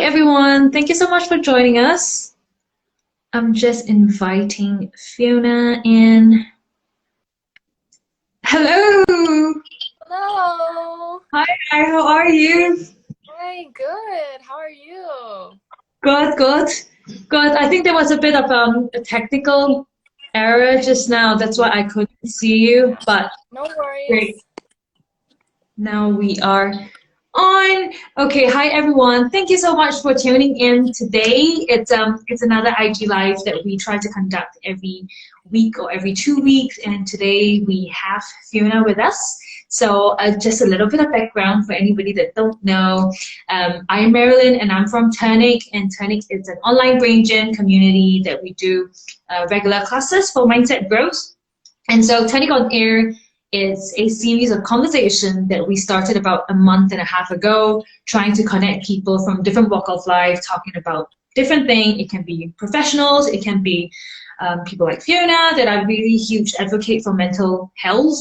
everyone. Thank you so much for joining us. I'm just inviting Fiona in. Hello. Hello. Hi, how are you? Hi, good. How are you? Good, good, good. I think there was a bit of a technical error just now. That's why I couldn't see you, but No great. worries. Now we are on. Okay, hi everyone. Thank you so much for tuning in today. It's another IG live that we try to conduct every week or every 2 weeks, and today we have Fiona with us. So just a little bit of background for anybody that don't know. I'm Marilyn and I'm from Turnique, and Turnique is an online brain gym community that we do regular classes for mindset growth. And so Turning On Air is a series of conversation that we started about a month and a half ago, trying to connect people from different walk of life, talking about different things. It can be professionals, it can be people like Fiona that are really huge advocate for mental health.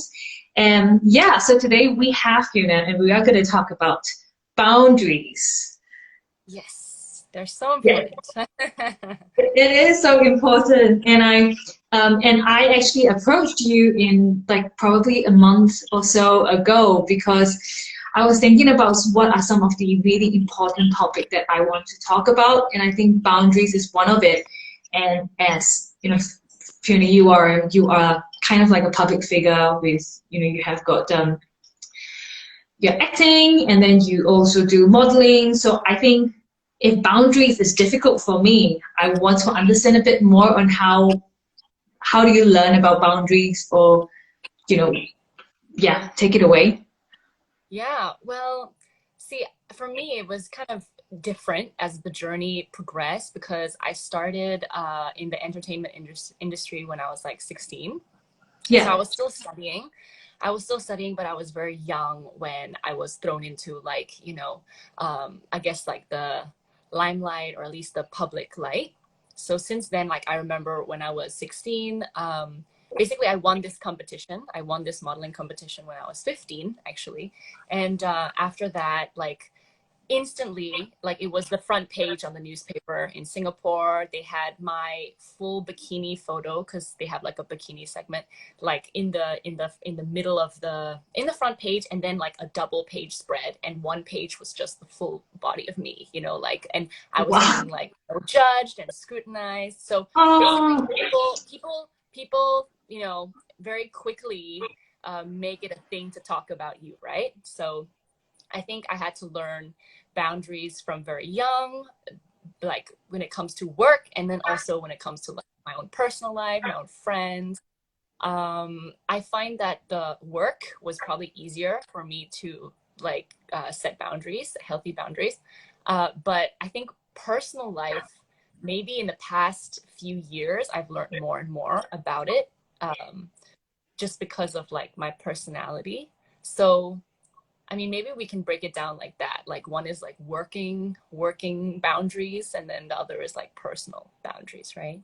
And yeah, so today we have Fiona and we are going to talk about boundaries. Yes, they're so Yeah. important. It is so important, and I actually approached you in like probably a month or so ago because I was thinking about what are some of the really important topics that I want to talk about, and I think boundaries is one of it. And as you know, Fiona, you are kind of like a public figure with you have got you're acting and then you also do modeling. So I think if boundaries is difficult for me, I want to understand a bit more on how do you learn about boundaries or, you know, yeah, take it away. Yeah, well, see, for me, it was kind of different as the journey progressed because I started in the entertainment industry when I was like 16. So I Yeah. was still studying. I was still studying, but I was very young when I was thrown into like, I guess like the limelight or at least the public light. So since then, like I remember when I was 16, basically I won this competition. I won this modeling competition when I was 15, actually. And after that, like instantly, like it was the front page on the newspaper in Singapore. They had my full bikini photo because they have like a bikini segment, like in the middle of the front page, and then like a double page spread, and one page was just the full body of me, like, and I was Wow. being like judged and scrutinized. So basically, Oh, people, very quickly make it a thing to talk about you, right? So I think I had to learn boundaries from very young, like when it comes to work, and then also when it comes to like my own personal life, my own friends. I find that the work was probably easier for me to like set boundaries, healthy boundaries. But I think personal life, maybe in the past few years, I've learned more and more about it, just because of like my personality. So I mean, maybe we can break it down like that. Like one is like working boundaries, and then the other is like personal boundaries, right?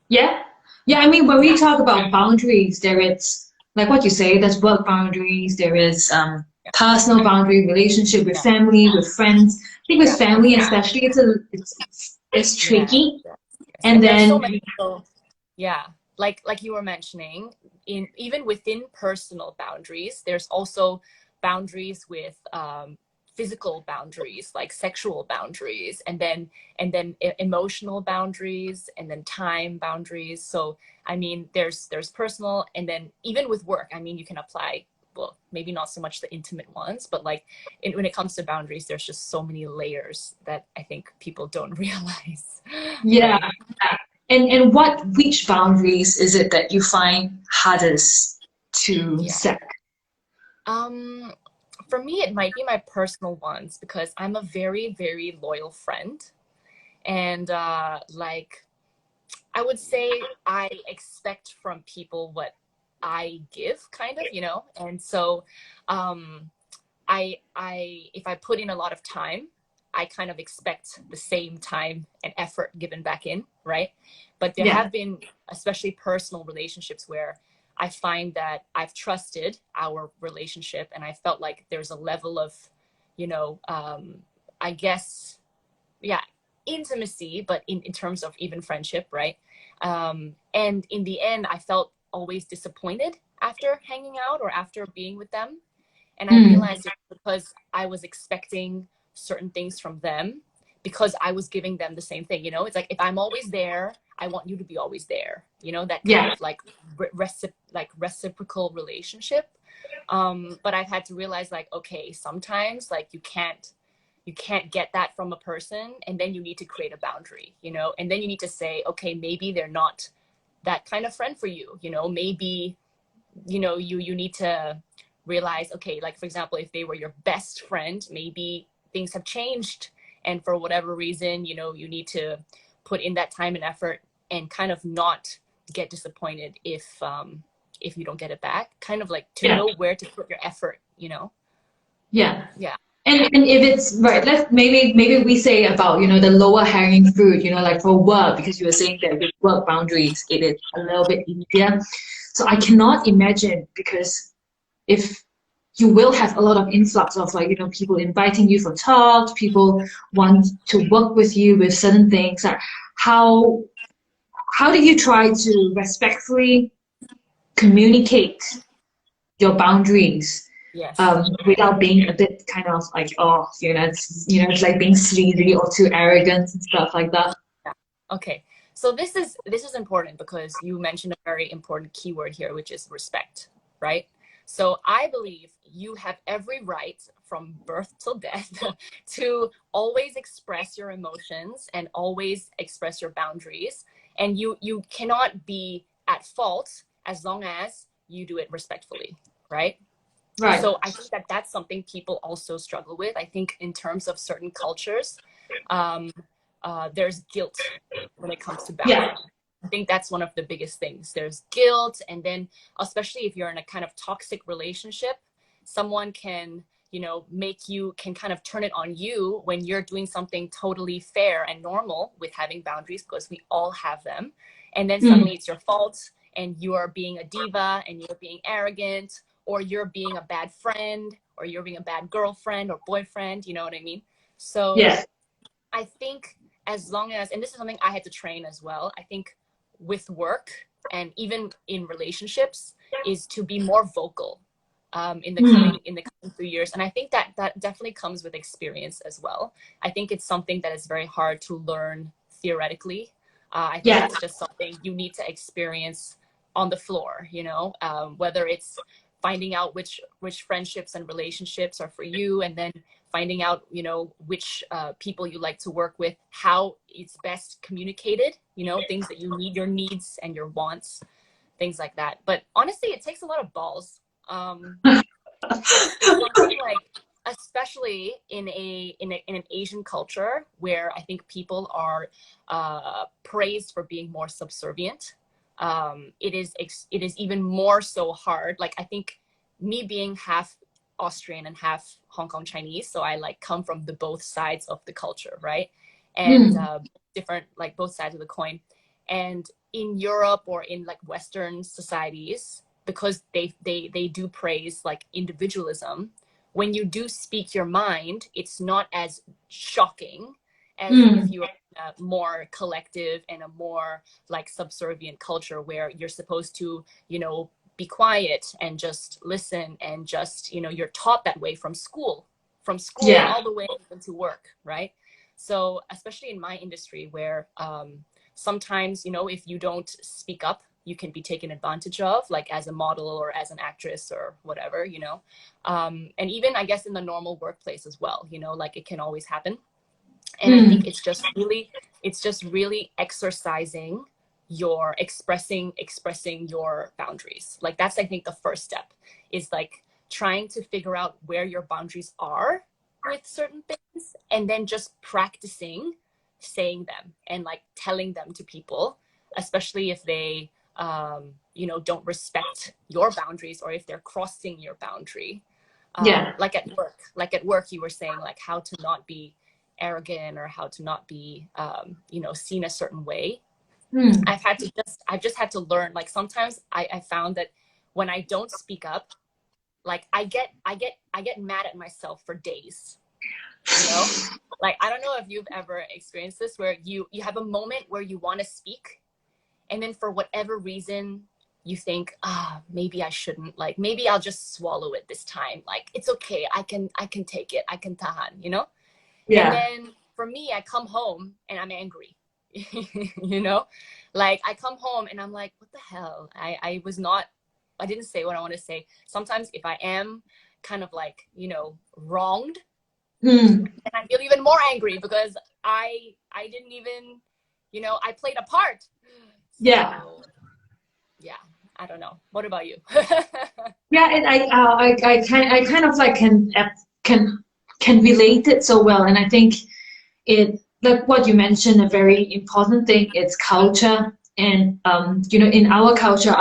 yeah. Yeah, I mean, when we Yeah. talk about boundaries, there is, like what you say, there's work boundaries, there is Yeah. personal boundary, relationship with Yeah. family, with friends. I think with Yeah. family especially, it's Yes. tricky. Yes. Yes. And And there's so then, many. So yeah, like you were mentioning, in even within personal boundaries, there's also boundaries with physical boundaries, like sexual boundaries, and then emotional boundaries, and then time boundaries. So I mean, there's personal, and then even with work, I mean, you can apply. Well, maybe not so much the intimate ones, but like when it comes to boundaries, there's just so many layers that I think people don't realize, yeah. right? And which boundaries is it that you find hardest to Yeah. set? Um, for me, it might be my personal ones because I'm a very, very loyal friend. And like, I would say I expect from people what I give, kind of, And so, um, if I put in a lot of time, I kind of expect the same time and effort given back in, right? But there Yeah. have been, especially personal relationships, where I find that I've trusted our relationship, and I felt like there's a level of, you know, um, I guess yeah, intimacy, but in terms of even friendship, right? And in the end, I felt always disappointed after hanging out or after being with them. And I Mm. realized it's because I was expecting certain things from them because I was giving them the same thing. You know, it's like, if I'm always there, I want you to be always there. You know, that kind Yeah. of like reciprocal relationship. But I've had to realize, like, okay, sometimes like you can't get that from a person, and then you need to create a boundary, you know, and then you need to say, okay, maybe they're not that kind of friend for you, you know, maybe, you know, you need to realize, okay, like for example, if they were your best friend, maybe things have changed, and for whatever reason, you know, you need to put in that time and effort and kind of not get disappointed if you don't get it back, kind of like to Yeah. know where to put your effort, you know. Yeah. Yeah. And if it's right, let's maybe we say about, you know, the lower hanging fruit, you know, like for work, because you were saying that with work boundaries, it is a little bit easier. So I cannot imagine, because if you will have a lot of influx of, like, you know, people inviting you for talks, people want to work with you with certain things. Like how how do you try to respectfully communicate your boundaries, Yes. without being a bit kind of like, oh, you know, it's like being sleazy or too arrogant and stuff like that. Yeah. Okay. So this is important because you mentioned a very important keyword here, which is respect, right? So I believe you have every right from birth till death to always express your emotions and always express your boundaries. And you cannot be at fault as long as you do it respectfully, right? Right. So I think that that's something people also struggle with. I think in terms of certain cultures, um, there's guilt when it comes to Yeah. boundaries. I think that's one of the biggest things. There's guilt, and then especially if you're in a kind of toxic relationship, someone can, you know, make you can kind of turn it on you when you're doing something totally fair and normal with having boundaries, because we all have them. And then Mm. suddenly it's your fault, and you are being a diva, and you're being arrogant, or you're being a bad friend, or you're being a bad girlfriend or boyfriend, you know what I mean? So Yeah. I think as long as, and this is something I had to train as well, I think with work and even in relationships, is to be more vocal Mm. in the coming few years. And I think that that definitely comes with experience as well. I think it's something that is very hard to learn theoretically. I think Yeah. it's just something you need to experience on the floor, you know, whether it's finding out which friendships and relationships are for you, and then finding out, you know, which people you like to work with, how it's best communicated, you know, things that you need, your needs and your wants, things like that. But honestly, it takes a lot of balls. Um, it's something like, especially in an Asian culture where I think people are praised for being more subservient. It is even more so hard. Like I think me being half Austrian and half Hong Kong Chinese, so I like come from the both sides of the culture, right? And Mm. different, like both sides of the coin. And in Europe or in like Western societies, because they do praise like individualism, when you do speak your mind, it's not as shocking as if Mm. you are in a more collective and a more like subservient culture where you're supposed to, you know, be quiet and just listen, and just, you know, you're taught that way from school Yeah. all the way into work, right? So especially in my industry where sometimes, you know, if you don't speak up, you can be taken advantage of, like as a model or as an actress or whatever, you know. And even I guess in the normal workplace as well, you know, like it can always happen. And I think Mm. it's just really exercising your expressing your boundaries. Like that's, I think, the first step is like trying to figure out where your boundaries are with certain things, and then just practicing saying them and like telling them to people, especially if they you know, don't respect your boundaries, or if they're crossing your boundary. Yeah. Like at work you were saying like how to not be arrogant, or how to not be you know, seen a certain way. Mm. I've just had to learn, like sometimes I found that when I don't speak up, like I get mad at myself for days. you know? Like, I don't know if you've ever experienced this where you have a moment where you want to speak, and then for whatever reason you think, maybe I shouldn't, like maybe I'll just swallow it this time, like it's okay, I can take it, I can tahan, you know. And Yeah. then for me, I come home and I'm angry. You know, like I come home and I'm like, what the hell, I didn't say what I want to say. Sometimes if I am kind of like, you know, wronged, Mm. and I feel even more angry because I didn't even, you know, I played a part. Yeah. So yeah, I don't know. What about you? Yeah, and I kind of like can can relate it so well, and I think it like what you mentioned, a very important thing. It's culture, and you know, in our culture,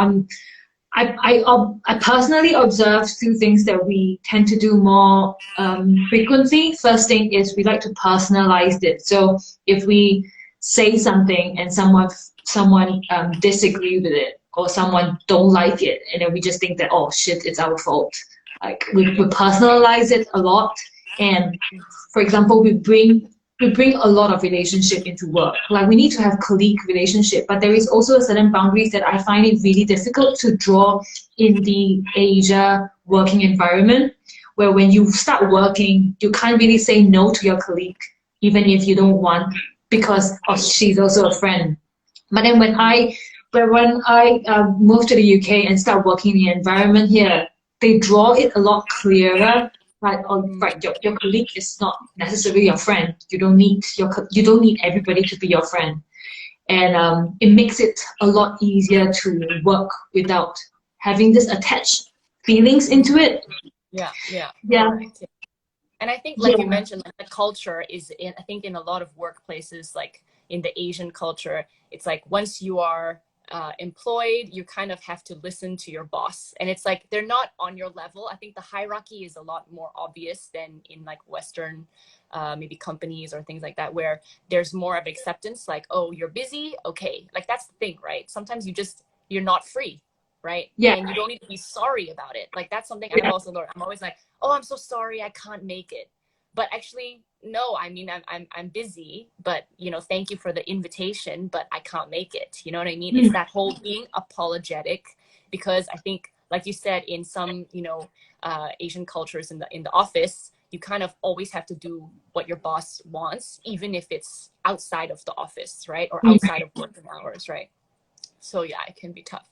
I personally observe two things that we tend to do more frequently. First thing is we like to personalize it. So if we say something and someone disagree with it or someone don't like it, and then we just think that, oh shit, it's our fault. Like we personalize it a lot, and for example, we bring a lot of relationship into work. Like we need to have colleague relationship, but there is also a certain boundaries that I find it really difficult to draw in the Asia working environment, where when you start working, you can't really say no to your colleague, even if you don't want, because oh, she's also a friend. But then when I moved to the UK and start working in the environment here, they draw it a lot clearer. Like, oh, right, your colleague is not necessarily your friend. You don't need everybody to be your friend, and it makes it a lot easier to work without having this attached feelings into it. Yeah, yeah, Yeah, correct. Yeah. And I think, like you yeah, mentioned, like the culture is in, I think in a lot of workplaces, like in the Asian culture, it's like once you are employed, you kind of have to listen to your boss. And it's like they're not on your level. I think the hierarchy is a lot more obvious than in like Western maybe companies or things like that, where there's more of acceptance, like, oh, you're busy. Okay. Like that's the thing, right? Sometimes you're not free, right? yeah, And you don't need to be sorry about it. Like that's something I've yeah. also learned. I'm always like, oh, I'm so sorry, I can't make it. But actually, no, I mean, I'm busy, but you know, thank you for the invitation, but I can't make it. You know what I mean? It's Mm, that whole being apologetic, because I think, like you said, in some, you know, Asian cultures in the office, you kind of always have to do what your boss wants, even if it's outside of the office, right? Or mm. outside of working hours, right? So yeah, it can be tough.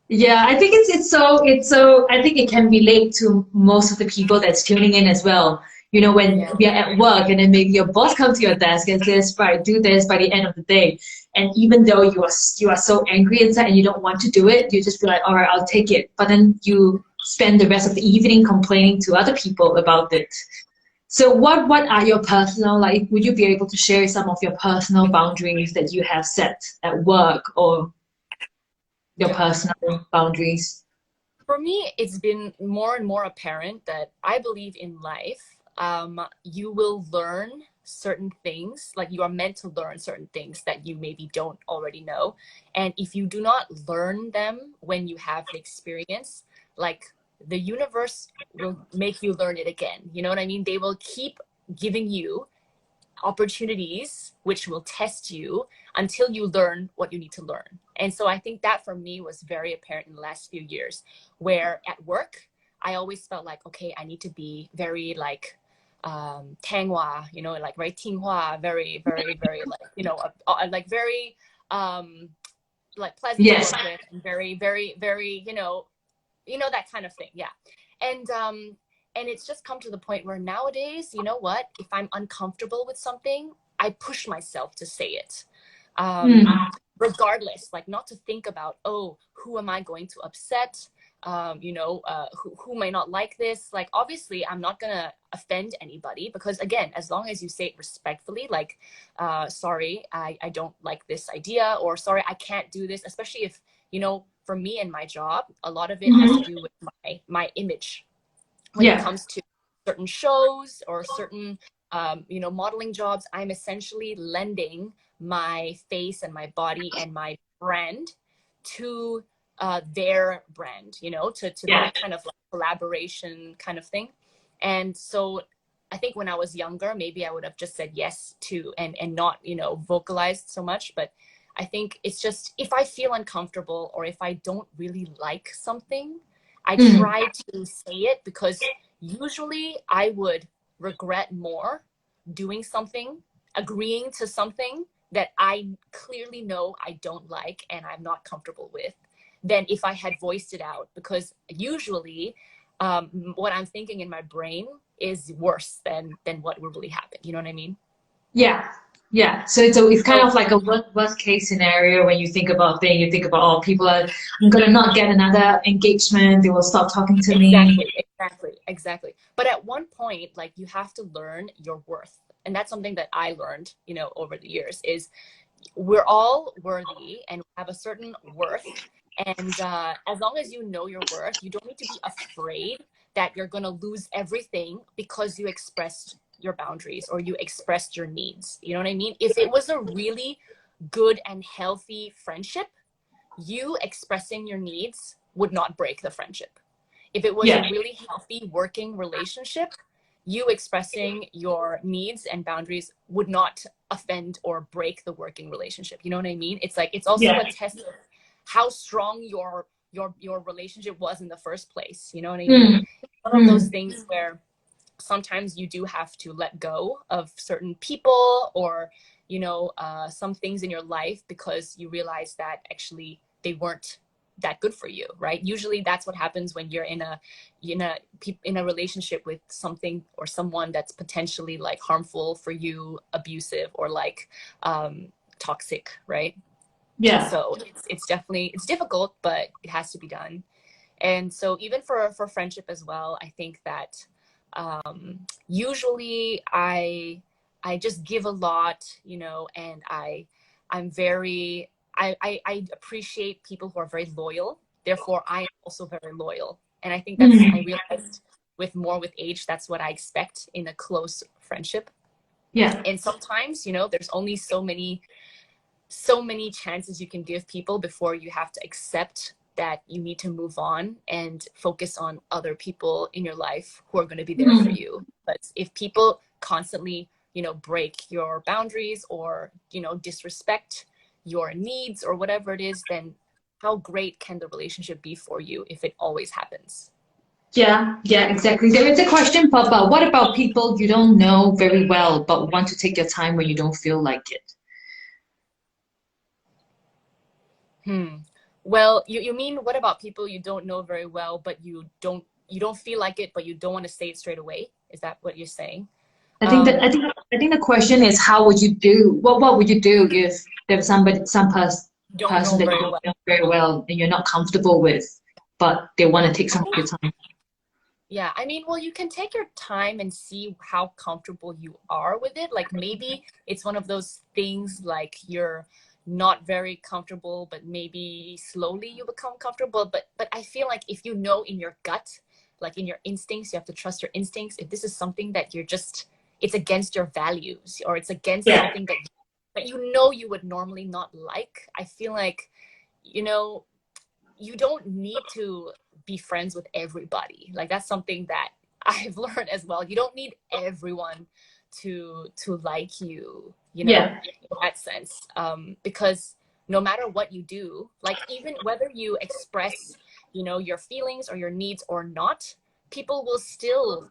Yeah, I think it's so I think it can relate to most of the people that's tuning in as well. You know, when Yeah. we are at work and then maybe your boss comes to your desk and says, right, do this by the end of the day. And even though you are so angry inside and you don't want to do it, you just be like, all right, I'll take it. But then you spend the rest of the evening complaining to other people about it. So what are your personal, like, would you be able to share some of your personal boundaries that you have set at work or your Yeah. personal boundaries? For me, it's been more and more apparent that I believe in life, you will learn certain things, like you are meant to learn certain things that you maybe don't already know. And if you do not learn them when you have the experience, like the universe will make you learn it again. You know what I mean? They will keep giving you opportunities which will test you until you learn what you need to learn. And so I think that for me was very apparent in the last few years, where at work, I always felt like, okay, I need to be very like Tanghua, you know, like very Tinghua, very, very, very like, you know, like very like pleasant to Yes. work with, and very, very, very, you know, that kind of thing. Yeah. And it's just come to the point where nowadays, you know what, if I'm uncomfortable with something, I push myself to say it, Mm, regardless, like not to think about, oh, who am I going to upset, who may not like this. Like obviously I'm not gonna offend anybody, because again, as long as you say it respectfully, like sorry, I don't like this idea, or sorry, I can't do this, especially if, you know, for me and my job, a lot of it has to mhm. do with my image when it Yeah. comes to certain shows or certain modeling jobs. I'm essentially lending my face and my body and my brand to their brand, you know, to Yeah. that kind of like collaboration kind of thing. And so I think when I was younger, maybe I would have just said yes to and not, you know, vocalized so much. But I think it's just if I feel uncomfortable or if I don't really like something, I Mm. try to say it, because usually I would regret more doing something, agreeing to something that I clearly know I don't like and I'm not comfortable with, than if I had voiced it out. Because usually what I'm thinking in my brain is worse than what would really happen. You know what I mean? Yeah. Yeah. So it's kind So of like a worst case scenario when you think about thing. You think about, oh, people are, I'm gonna not get another engagement. They will stop talking to me. exactly. But at one point, like, you have to learn your worth. And that's something that I learned, you know, over the years, is we're all worthy and have a certain worth. And as long as you know your worth, you don't need to be afraid that you're going to lose everything because you expressed your boundaries or you expressed your needs. You know what I mean? If it was a really good and healthy friendship, you expressing your needs would not break the friendship. If it was a Yeah. really healthy working relationship, you expressing your needs and boundaries would not offend or break the working relationship. You know what I mean? It's like, it's also a Yeah. test of how strong your relationship was in the first place. You know what I mean? Mm. One of those Mm. things where sometimes you do have to let go of certain people, or, you know, some things in your life, because you realize that actually they weren't that good for you, right? Usually that's what happens when you're in a relationship with something or someone that's potentially like harmful for you, abusive, or like toxic, right? Yeah. So it's definitely, it's difficult, but it has to be done. And so even for friendship as well, I think that usually I just give a lot, you know, and I'm very I appreciate people who are very loyal. Therefore, I am also very loyal. And I think that's, I Mm. realized with age, that's what I expect in a close friendship. Yeah. And sometimes, you know, there's only so many chances you can give people before you have to accept that you need to move on and focus on other people in your life who are going to be there for Mm. you. But if people constantly, you know, break your boundaries, or, you know, disrespect your needs or whatever it is, then how great can the relationship be for you if it always happens? Yeah. Yeah. Exactly. There is a question, Papa. What about people you don't know very well but want to take your time when you don't feel like it? Hmm. Well, you mean, what about people you don't know very well, but you don't feel like it, but you don't want to say it straight away? Is that what you're saying? I think that Um, I think the question is how would you do what would you do if there's don't person know that you very don't well. know very well and you're not comfortable with, but they want to take I some of think, your time. yeah, I mean, well, you can take your time and see how comfortable you are with it. Like, maybe it's one of those things, like, you're not very comfortable, but maybe slowly you become comfortable. But I feel like if you know in your gut, like in your instincts, you have to trust your instincts. If this is something that you're just, it's against your values, or it's against Yeah. something that you know you would normally not like, I feel like, you know, you don't need to be friends with everybody. Like, that's something that I've learned as well. You don't need everyone to like you, you know, Yeah. in that sense. Because no matter what you do, like, even whether you express, you know, your feelings or your needs or not, people will still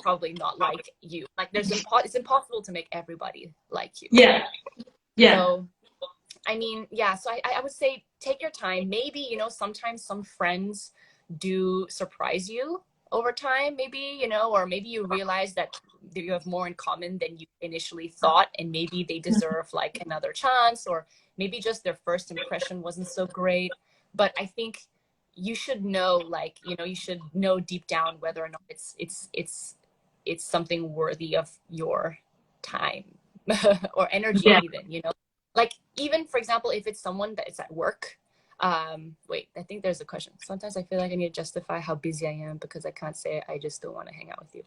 probably not like you. Like, it's impossible to make everybody like you, Yeah. right? Yeah. So I mean, yeah, so I would say take your time. Maybe, you know, sometimes some friends do surprise you over time, maybe, you know, or maybe you realize that you have more in common than you initially thought, and maybe they deserve like another chance, or maybe just their first impression wasn't so great. But I think you should know, like, you know, you should know deep down whether or not it's something worthy of your time or energy, Yeah. even, you know. Like, even for example, if it's someone that is at work, wait, I think there's a question. Sometimes I feel like I need to justify how busy I am because I can't say I just don't want to hang out with you.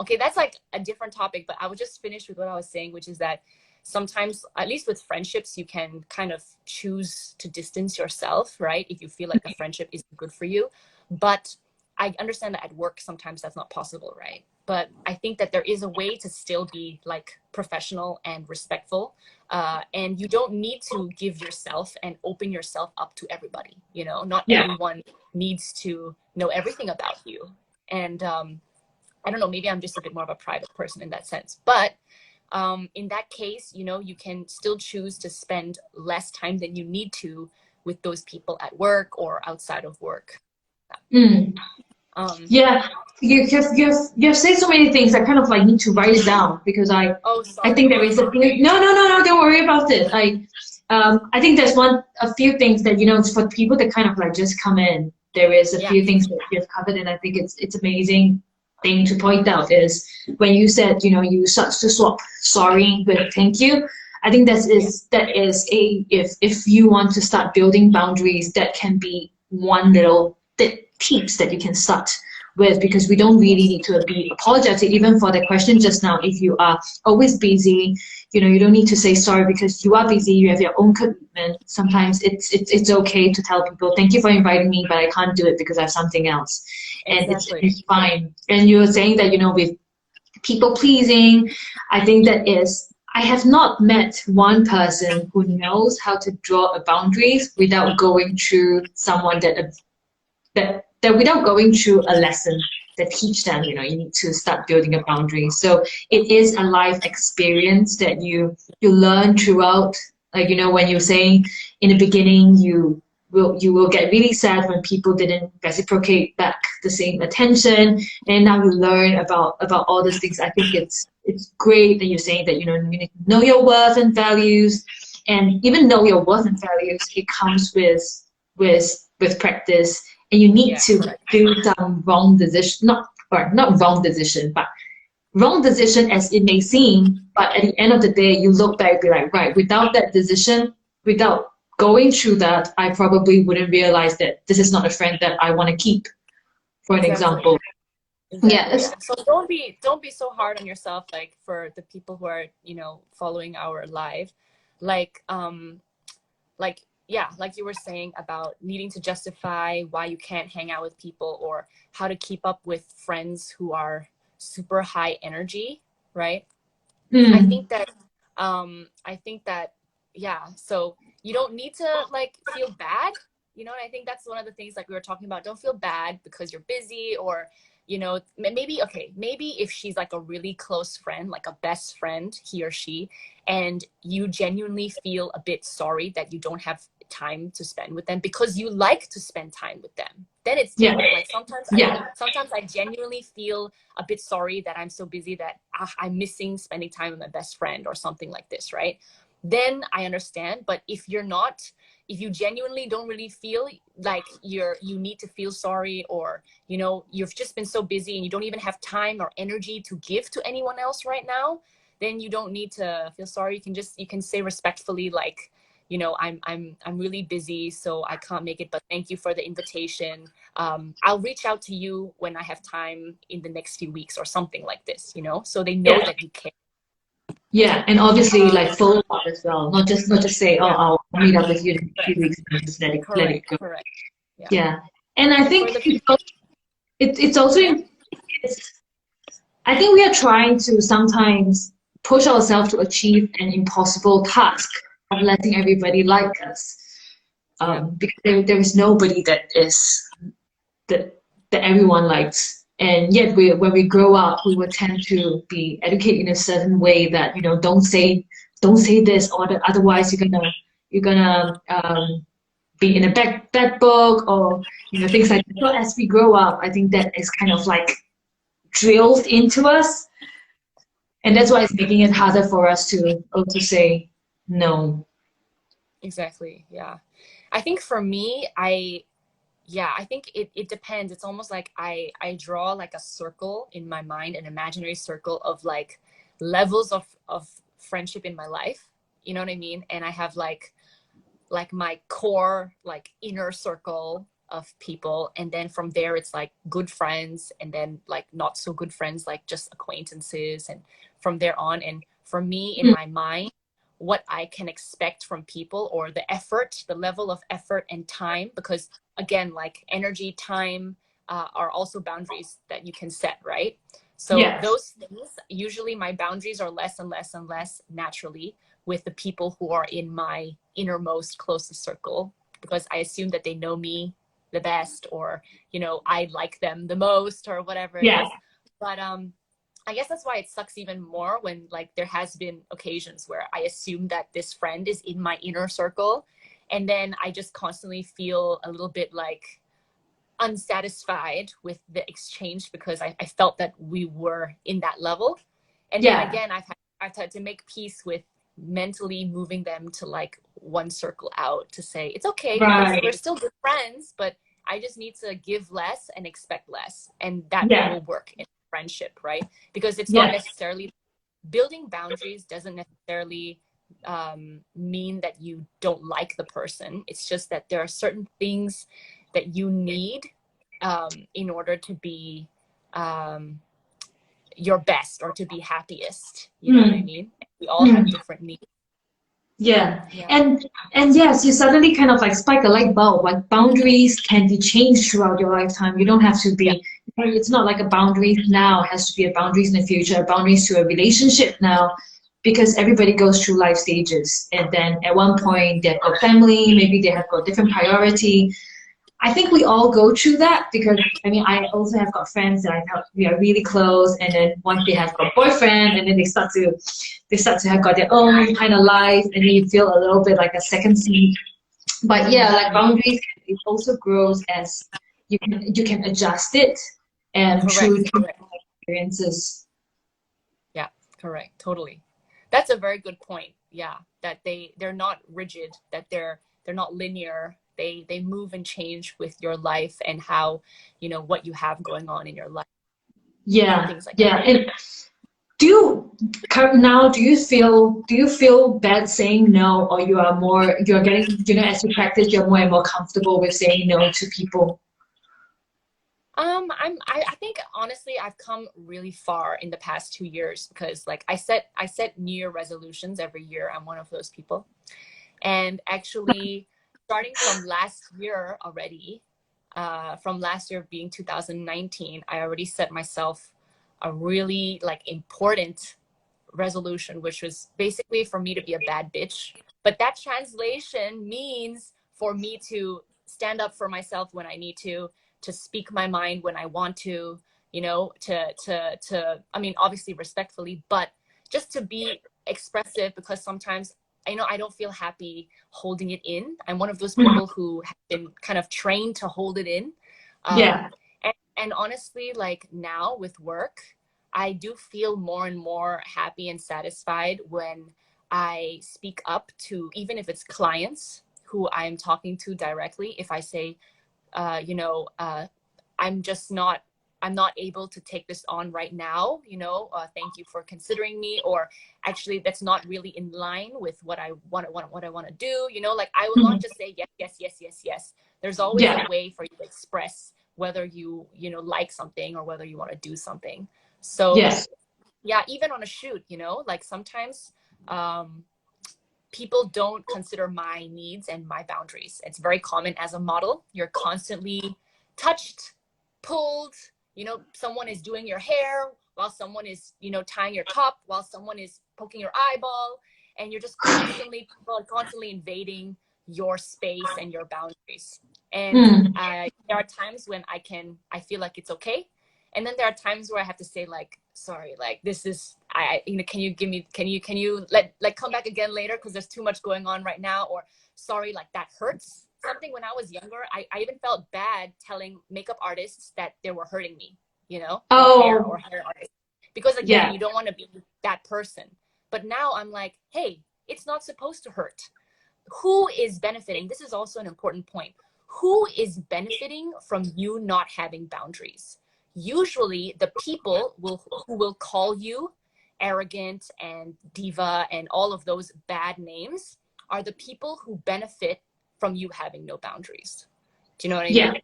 Okay, that's like a different topic, but I would just finish with what I was saying, which is that sometimes, at least with friendships, you can kind of choose to distance yourself, right, if you feel like a friendship isn't good for you. But I understand that at work sometimes that's not possible, right? but I think that there is a way to still be like professional and respectful. And you don't need to give yourself and open yourself up to everybody. You know, not Yeah. everyone needs to know everything about you. And I don't know, maybe I'm just a bit more of a private person in that sense. But in that case, you know, you can still choose to spend less time than you need to with those people at work or outside of work. Mm. Um, Yeah, you've said so many things. I kind of like need to write it down because oh, I think there sorry. is a few. No. Don't worry about it. I think there's a few things that for people that kind of like just come in. There is a Yeah, few things that you've covered, and I think it's amazing thing to point out is when you said you start to swap sorry with thank you. I think yeah, that is a if you want to start building boundaries, that can be one little tips that you can start with, because we don't really need to be apologetic even for the question just now. If you are always busy, you don't need to say sorry because you are busy, you have your own commitment. Sometimes it's okay to tell people thank you for inviting me, but I can't do it because I have something else, and exactly. it's fine. And you're saying that with people pleasing, I think that is, I have not met one person who knows how to draw a boundaries without going through someone that without going through a lesson that teach them, you need to start building a boundary. So it is a life experience that you learn throughout. Like, when you're saying in the beginning, you will get really sad when people didn't reciprocate back the same attention, and now you learn about all these things. I think it's great that you're saying that you need to know your worth and values, and even know your worth and values, it comes with practice, and you need Yeah, to correct. do some wrong decision, not wrong decision, but wrong decision as it may seem, but at the end of the day, you look back and be like, right, without that decision, without going through that, I probably wouldn't realize that this is not a friend that I want to keep, for an Exactly. example. Exactly. Yes. Yeah. So don't be so hard on yourself, like for the people who are, following our live. Like, like, yeah, like you were saying about needing to justify why you can't hang out with people, or how to keep up with friends who are super high energy, right? I Mm. think that I think that yeah, so you don't need to like feel bad, and I think that's one of the things like we were talking about. Don't feel bad because you're busy, or maybe, okay, maybe if she's like a really close friend, like a best friend, he or she, and you genuinely feel a bit sorry that you don't have time to spend with them because you like to spend time with them, then it's Yeah. different. Like Yeah. sometimes I genuinely feel a bit sorry that I'm so busy that I'm missing spending time with my best friend or something like this, right? Then I understand. But if you genuinely don't really feel like you need to feel sorry, or you've just been so busy and you don't even have time or energy to give to anyone else right now, then you don't need to feel sorry. You can say respectfully, like, I'm really busy, so I can't make it, but thank you for the invitation. I'll reach out to you when I have time in the next few weeks or something like this, so they know Yeah. that you care. Yeah. And obviously, like, follow up as well. Not just say, oh, Yeah, I'll meet up with you in a few correct, weeks and just let it correct, go. correct. Yeah. Yeah. And I And for think the people, it's also yeah, it's, I think we are trying to sometimes push ourselves to achieve an impossible task of letting everybody like us. yeah, Because there is nobody that everyone likes. And yet, when we grow up, we will tend to be educated in a certain way that don't say this, or that otherwise you're gonna be in a bad book, or things like that. So as we grow up, I think that is kind of like drilled into us, and that's why it's making it harder for us to also say no. exactly. Yeah. I think for me, I think it depends. It's almost like I draw like a circle in my mind, an imaginary circle of like levels of friendship in my life. You know what I mean? And I have like my core, like inner circle of people, and then from there it's like good friends, and then like not so good friends, like just acquaintances, and from there on. And for me, in Mm. my mind, what I can expect from people, or the level of effort and time, because again, like energy, time, are also boundaries that you can set, right? So Yes. those things, usually my boundaries are less and less and less naturally with the people who are in my innermost closest circle, because I assume that they know me the best, or, you know, I like them the most, or whatever it Yeah. is. But I guess that's why it sucks even more when, like, there has been occasions where I assume that this friend is in my inner circle, and then I just constantly feel a little bit like unsatisfied with the exchange because I felt that we were in that level. And then Yeah. again, I've had to make peace with mentally moving them to like one circle out, to say it's okay, you know, we're Right. still good friends, but I just need to give less and expect less, and that Yeah. will work in friendship, right? Because it's not Yeah. necessarily, building boundaries doesn't necessarily mean that you don't like the person. It's just that there are certain things that you need in order to be your best or to be happiest. You know what I Mm. mean? We all Mm. have different needs. Yeah. Yeah. And yes, you suddenly kind of like spike a light bulb. Like boundaries can be changed throughout your lifetime. You don't have to Yeah. be, it's not like a boundaries now. It has to be a boundaries in the future, boundaries to a relationship now, because everybody goes through life stages. And then at one point they've got family, maybe they have got different priority. I think we all go through that because I mean I also have got friends that I thought we are really close, and then once they have got boyfriend, and then they start to have got their own kind of life, and then you feel a little bit like a second seed. But yeah, like boundaries, it also grows as you can adjust it, and through Correct. Correct. experiences. Yeah. Correct. Totally. That's a very good point. Yeah. That they're not rigid, that they're not linear. They move and change with your life and how, you know, what you have going on in your life, Yeah, things like that. yeah. And do you now do you feel bad saying no, or you're getting, as you practice you're more and more comfortable with saying no to people? I think honestly I've come really far in the past 2 years, because like I set New Year resolutions every year. I'm one of those people. And actually starting from last year already, from last year being 2019, I already set myself a really like important resolution, which was basically for me to be a bad bitch. But that translation means for me to stand up for myself when I need to speak my mind when I want to, you know, I mean, obviously respectfully, but just to be expressive, because sometimes I know I don't feel happy holding it in. I'm one of those people who have been kind of trained to hold it in. Yeah. And honestly, like now with work, I do feel more and more happy and satisfied when I speak up to, even if it's clients who I'm talking to directly. If I say, you know, I'm just not, I'm not able to take this on right now, you know, thank you for considering me, or actually that's not really in line with what I what I want to do, you know, like I will not Mhm. just say yes, yes, yes, yes, yes. There's always a Yeah. way for you to express whether you know, like something or whether you want to do something. So Yes. yeah, even on a shoot, you know, like sometimes um, people don't consider my needs and my boundaries. It's very common as a model. You're constantly touched, pulled, you know, someone is doing your hair while someone is, you know, tying your top, while someone is poking your eyeball, and you're just constantly, well, constantly invading your space and your boundaries. And Mm. there are times when I feel like it's okay, and then there are times where I have to say like, sorry, like this is, you know, can you give me, can you let, like, come back again later because there's too much going on right now, or sorry, like that hurts. Something when I was younger, I even felt bad telling makeup artists that they were hurting me, you know, or Oh, hair artists, because again, yeah. you don't want to be that person. But now I'm like, hey, it's not supposed to hurt. Who is benefiting? This is also an important point. Who is benefiting from you not having boundaries? Usually the people who will call you arrogant and diva and all of those bad names are the people who benefit from you having no boundaries. Do you know what I Yeah. mean?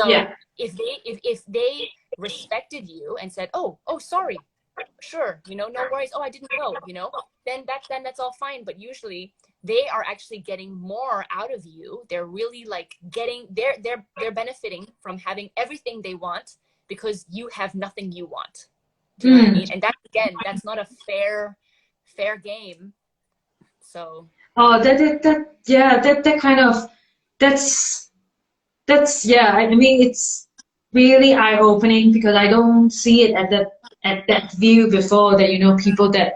So Yeah. if they respected you and said, oh sorry, sure, you know, no worries, oh I didn't know, you know, then that's all fine. But usually they are actually getting more out of you. They're really like getting, they're benefiting from having everything they want because you have nothing you want. Do you know what I Mm. mean? And that, again, that's not a fair game. So Oh, yeah, that kind of, that's, yeah, I mean, it's really eye-opening because I don't see it at that view before that, people that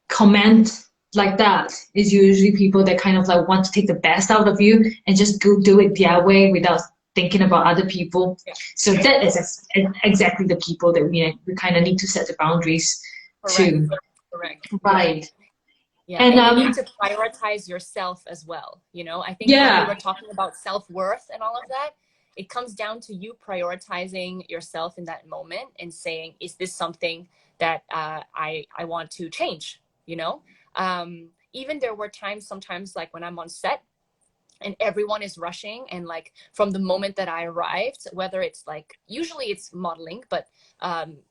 comment like that is usually people that kind of like want to take the best out of you and just go do it their way without thinking about other people. yeah, So that is exactly the people that we kind of need to set the boundaries correct, to. correct. Yeah. Right. Yeah, And and you need to prioritize yourself as well. I think when we yeah, were talking about self-worth and all of that, it comes down to you prioritizing yourself in that moment and saying, is this something that I want to change? Even there were times sometimes, like when I'm on set and everyone is rushing, and like from the moment that I arrived, whether it's like, usually it's modeling, but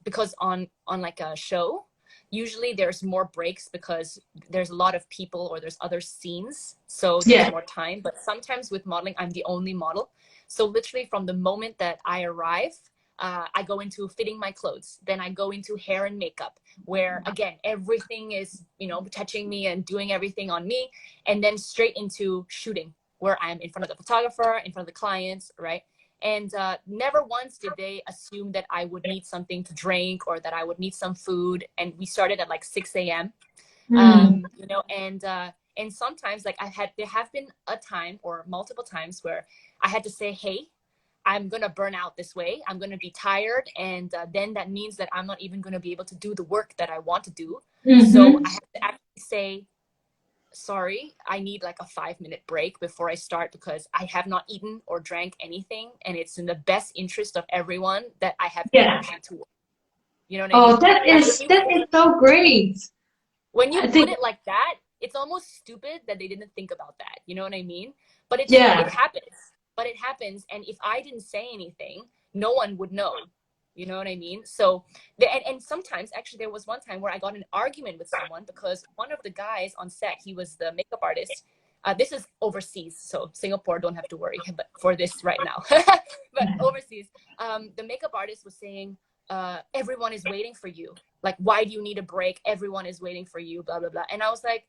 because on like a show, usually there's more breaks because there's a lot of people or there's other scenes, so there's yeah, more time. But sometimes with modeling, I'm the only model, so literally from the moment that I arrive, I go into fitting my clothes, then I go into hair and makeup, where again everything is touching me and doing everything on me, and then straight into shooting, where I'm in front of the photographer, in front of the clients, right? And never once did they assume that I would need something to drink or that I would need some food. And we started at like 6 a.m. mm, And sometimes, like, there have been a time or multiple times where I had to say, hey, I'm going to burn out this way. I'm going to be tired. And then that means that I'm not even going to be able to do the work that I want to do. So mm-hmm, I have to actually say, sorry, I need like a 5-minute break before I start because I have not eaten or drank anything. And it's in the best interest of everyone that I have yeah. energy to work. You know what I Oh, mean? Like that is so great. when you I put think, it like that, it's almost stupid that they didn't think about that. You know what I mean? But it yeah, happens. But it happens. And if I didn't say anything, no one would know. You know what I mean? So, and sometimes, actually, there was one time where I got an argument with someone because one of the guys on set, he was the makeup artist. This is overseas, so Singapore don't have to worry but for this right now. But overseas, the makeup artist was saying, everyone is waiting for you. Like, why do you need a break? Everyone is waiting for you, blah, blah, blah. And I was like,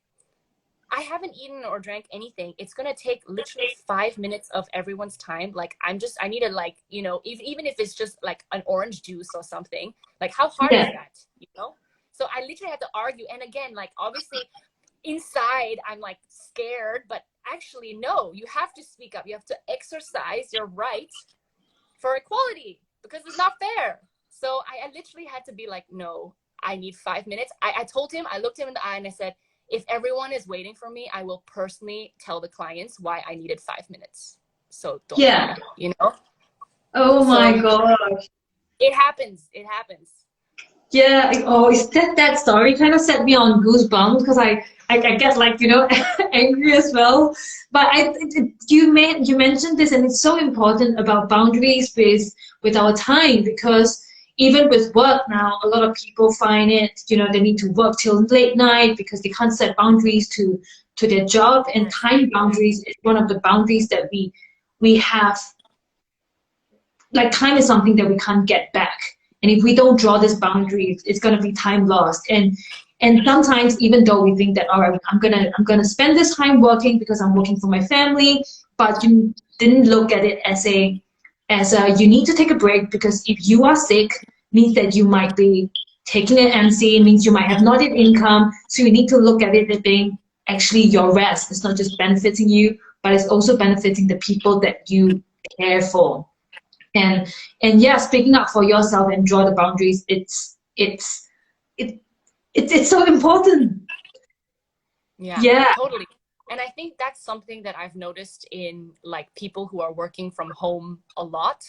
I haven't eaten or drank anything. It's going to take literally 5 minutes of everyone's time. Like, I need to, like, even if it's just like an orange juice or something, like, how hard is yeah, that? So I literally had to argue. And again, like, obviously inside I'm like scared, but actually, no, you have to speak up. You have to exercise your right for equality because it's not fair. So I literally had to be like, no, I need 5 minutes. I told him, I looked him in the eye and I said, if everyone is waiting for me, I will personally tell the clients why I needed 5 minutes. So don't yeah. worry. Oh my So God. it happens. It happens. Yeah, is that story kind of set me on goosebumps because I get like angry as well. But you mentioned this and it's so important about boundaries with our time because even with work now, a lot of people find it they need to work till late night because they can't set boundaries to their job, and time boundaries is one of the boundaries that we have. Like, time is something that we can't get back, and if we don't draw this boundary, it's going to be time lost. And sometimes, even though we think that, all right, I'm gonna spend this time working because I'm working for my family, but you didn't look at it as a you need to take a break because if you are sick means that you might be taking an MC, means you might have not yet income, so you need to look at it as being actually your rest. It's not just benefiting you, but it's also benefiting the people that you care for. And yeah, speaking up for yourself and draw the boundaries, it it's so important. Yeah, Yeah, totally. And I think that's something that I've noticed in like people who are working from home a lot,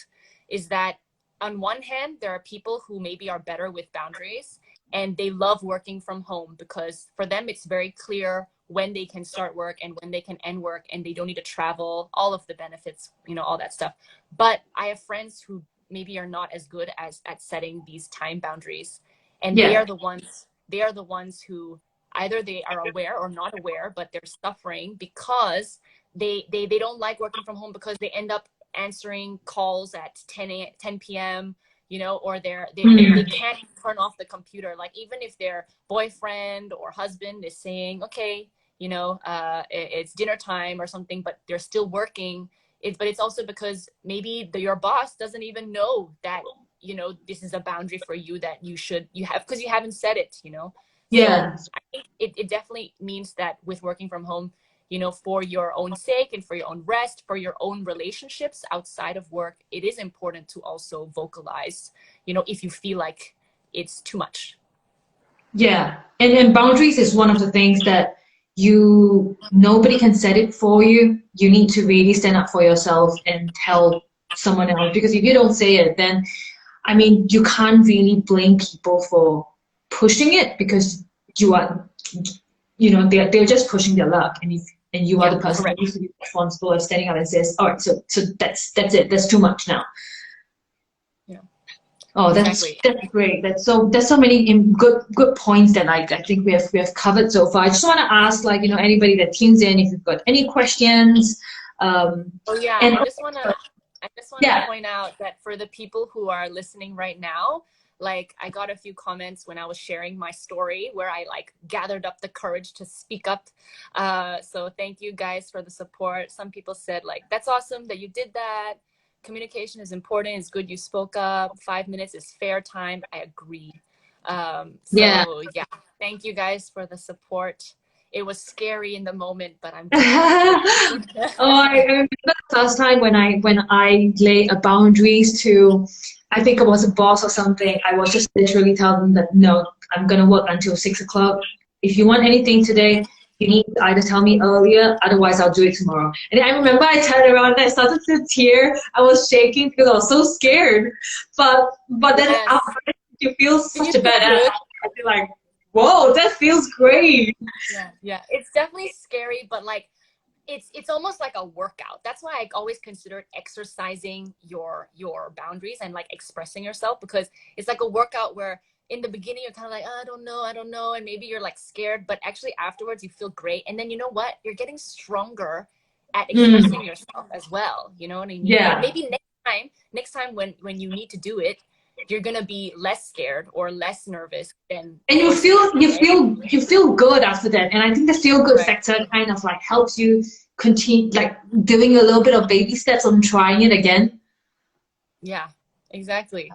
is that on one hand, there are people who maybe are better with boundaries and they love working from home because for them it's very clear when they can start work and when they can end work and they don't need to travel, all of the benefits, all that stuff. But I have friends who maybe are not as good as at setting these time boundaries, and they yeah, are the ones who either they are aware or not aware, but they're suffering because they don't like working from home because they end up answering calls at 10 p.m., you know, or they Mm. can't turn off the computer. Like even if their boyfriend or husband is saying, okay, you know, it's dinner time or something, but they're still working. But it's also because maybe your boss doesn't even know that, you know, this is a boundary for you that you have, because you haven't said it, you know. So Yeah. I think it definitely means that with working from home, you know, for your own sake and for your own rest, for your own relationships outside of work, it is important to also vocalize, you know, if you feel like it's too much. Yeah. And boundaries is one of the things that nobody can set it for you. You need to really stand up for yourself and tell someone else, because if you don't say it, then I mean you can't really blame people for pushing it, because you are, you know, they're just pushing their luck, and you are Yeah, the person who correct. needs to be responsible of standing up and says, all right, so that's it, that's too much now. Yeah, Oh, exactly. that's great. There's so many good points that I think we have covered so far. I just want to ask, like, you know, anybody that tunes in, if you've got any questions. Um, Oh yeah, and I just want to yeah. point out that for the people who are listening right now, like I got a few comments when I was sharing my story where I like gathered up the courage to speak up. So thank you guys for the support. Some people said like, that's awesome that you did that. Communication is important. It's good you spoke up. 5 minutes is fair time. I agree. Yeah. So yeah, thank you guys for the support. It was scary in the moment, but I'm glad. Oh, I remember the first time when I lay a boundaries to, I think it was a boss or something. I was just literally telling them that no, I'm gonna work until 6 o'clock. If you want anything today, you need to either tell me earlier, otherwise I'll do it tomorrow. And I remember I turned around and I started to tear. I was shaking because I was so scared. But then Yes. after you feel Did you such a feel badass. good? I feel like, whoa, that feels great. Yeah, yeah. It's definitely scary, but like it's almost like a workout. That's why I always consider exercising your boundaries and like expressing yourself, because it's like a workout where in the beginning you're kind of like, oh, I don't know, and maybe you're like scared, but actually afterwards you feel great, and then you know what? You're getting stronger at Mm, expressing yourself as well. You know what I mean? And yeah. maybe next time when you need to do it, you're gonna be less scared or less nervous than And you forcing feel it, you right? feel you feel good after that. And I think the feel good Correct. factor kind of like helps you continue, like doing a little bit of baby steps on trying it again. Yeah, exactly.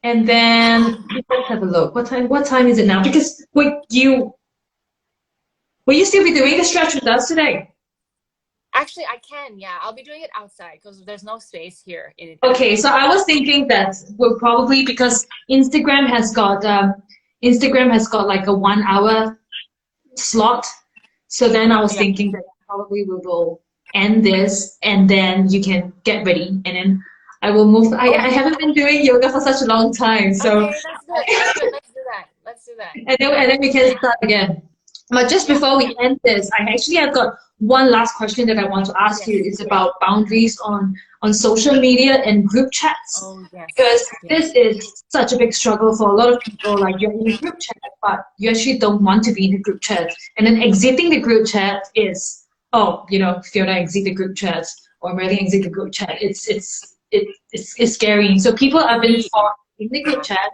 And then let's have a look. What time is it now? Because will you still be doing the stretch with us today? Actually, I can. Yeah, I'll be doing it outside because there's no space here Okay, in so the I was office. thinking that we'll probably, because Instagram has got like a 1 hour slot. So then I was Yeah. thinking that probably we will end this, and then you can get ready, and then I will move. I Okay. haven't been doing yoga for such a long time, so Okay, that's good. That's good. Let's do that. Let's do that. and then we can start again. But just Yeah. before we end this, I actually have got one last question that I want to ask you. Yes. It's about boundaries on social media and group chats, Oh, yes. because Yes. this is such a big struggle for a lot of people. Like, you're in a group chat, but you actually don't want to be in a group chat, and then exiting the group chat is, oh, you know, Fiona, exit the group chat, or really exit the group chat. It's scary. So people have been Agree. forced in the group chat,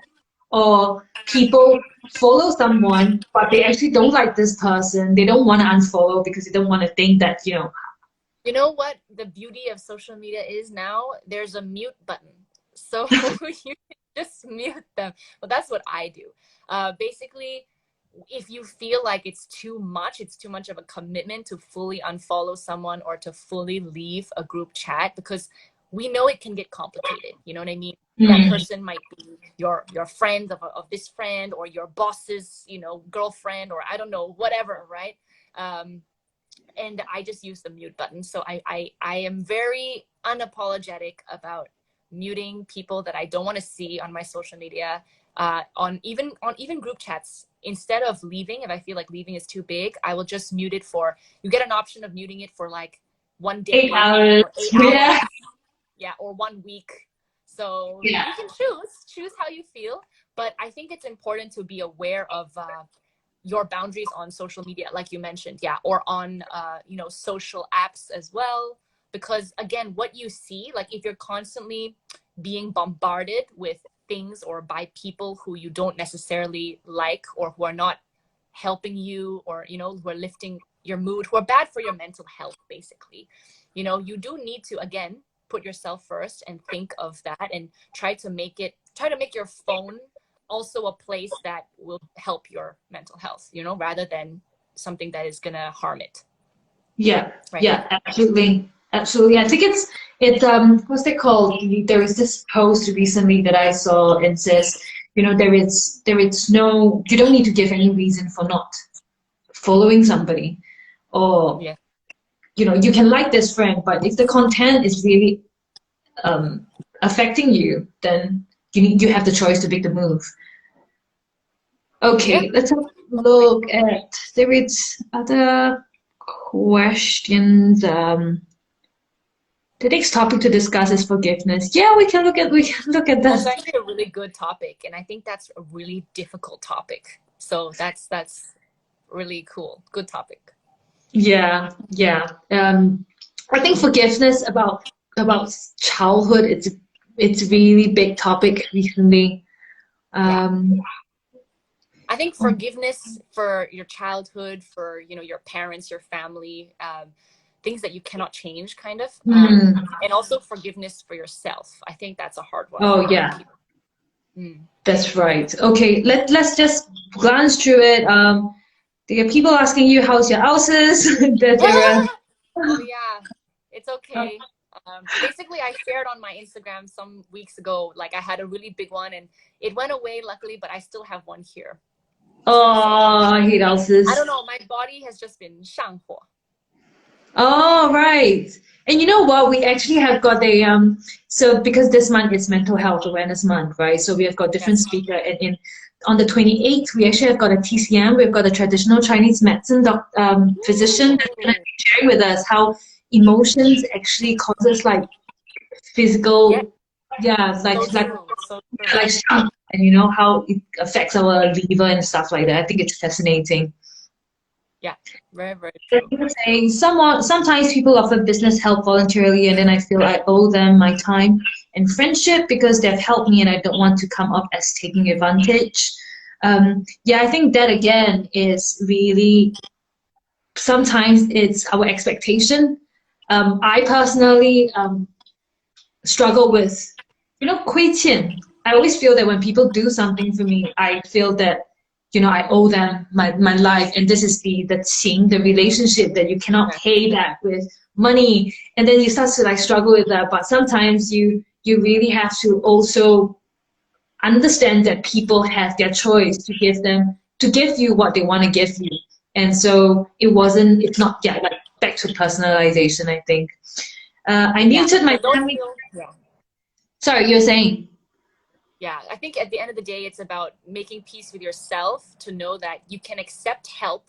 or people follow someone, but they actually don't like this person. They don't want to unfollow because they don't want to think that, you know. You know what the beauty of social media is now? There's a mute button. So you can just mute them. Well, that's what I do. Basically, if you feel like it's too much of a commitment to fully unfollow someone or to fully leave a group chat, because we know it can get complicated. You know what I mean? That Mm, person might be your friend of this friend, or your boss's, you know, girlfriend, or I don't know, whatever, right? Um, and I just use the mute button. So I am very unapologetic about muting people that I don't want to see on my social media, on even group chats. Instead of leaving, if I feel like leaving is too big, I will just mute it for. You get an option of muting it for like one eight day hours. or 8 hours, Yeah. yeah, or 1 week. So Yeah. you can choose how you feel, but I think it's important to be aware of your boundaries on social media, like you mentioned, yeah, or on you know, social apps as well, because again, what you see, like if you're constantly being bombarded with things or by people who you don't necessarily like, or who are not helping you, or, you know, who are lifting your mood, who are bad for your mental health, basically. You know, you do need to, again, put yourself first and think of that, and try to make your phone also a place that will help your mental health, you know, rather than something that is gonna harm it. Yeah, Right. yeah, absolutely. Absolutely. I think it's what's it called? There is this post recently that I saw, and says, you know, there is no, you don't need to give any reason for not following somebody, or Yeah. you know, you can like this friend, but if the content is really affecting you, then you have the choice to make the move. Yeah. Okay, let's have a look at, there is other questions. The next topic to discuss is forgiveness. Yeah, we can look at That's that. actually a really good topic, and I think that's a really difficult topic. So that's really cool. Good topic. Yeah, yeah. I think forgiveness about childhood. It's really big topic recently. Yeah. Um, I think forgiveness for your childhood, for, you know, your parents, your family, things that you cannot change, kind of, hmm. and also forgiveness for yourself. I think that's a hard one for Oh a lot of yeah, people. Mm. that's right. Okay, let's just glance through it. There are people asking you how's your houses. There Oh yeah, it's okay. Basically, I shared on my Instagram some weeks ago, like I had a really big one and it went away, luckily, but I still have one here. So oh, I hate I houses. don't know, my body has just been 上火. Oh, right. And you know what? We actually have got a so because this month is Mental Health Awareness Month, right? So we have got different Yes. speaker, and in on the 28th we actually have got a TCM. We've got a traditional Chinese medicine physician that's gonna Ooh. be sharing with us how emotions actually causes like Yeah, physical, yeah, so true. So true. like shock, and you know how it affects our liver and stuff like that. I think it's fascinating. Yeah, very, very I true. was saying, sometimes people offer business help voluntarily, and then I feel I owe them my time and friendship because they've helped me, and I don't want to come up as taking advantage. Yeah, I think that again is really, sometimes it's our expectation. I personally struggle with, you know, 亏欠. I always feel that when people do something for me, I feel that, you know, I owe them my life, and this is the qing, the relationship that you cannot Yeah. pay back with money, and then you start to like struggle with that. But sometimes you really have to also understand that people have their choice to give you what they want to give you, and so it's not, yeah, like back to personalization. I think I Yeah. muted my So don't family. feel, yeah. Sorry, you're saying. Yeah, I think at the end of the day, it's about making peace with yourself to know that you can accept help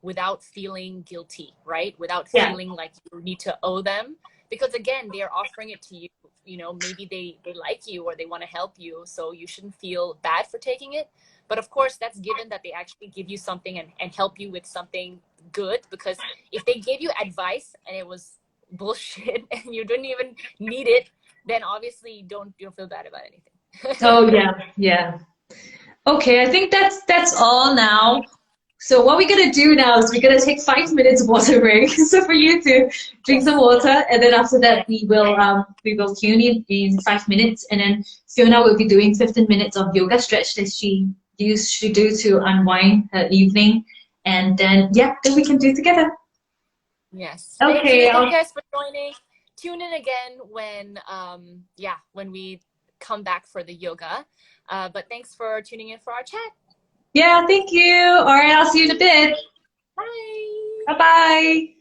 without feeling guilty, right? Without Yeah. feeling like you need to owe them. Because again, they are offering it to you. You know, maybe they like you or they want to help you. So you shouldn't feel bad for taking it. But of course, that's given that they actually give you something and help you with something good. Because if they gave you advice and it was bullshit and you didn't even need it, then obviously you don't feel bad about anything. Oh yeah, yeah. Okay, I think that's all now. So what we're gonna do now is we're gonna take 5 minutes water break. So for you to drink some Yes. water, and then after that we will tune in 5 minutes, and then Fiona will be doing 15 minutes of yoga stretch that she usually do to unwind her evening, and then we can do it together. Yes. Thank Okay, you. Thank you guys for joining. Tune in again when we come back for the yoga. But thanks for tuning in for our chat. yeah, thank you. All right, I'll see you in a bit. Bye. Bye bye.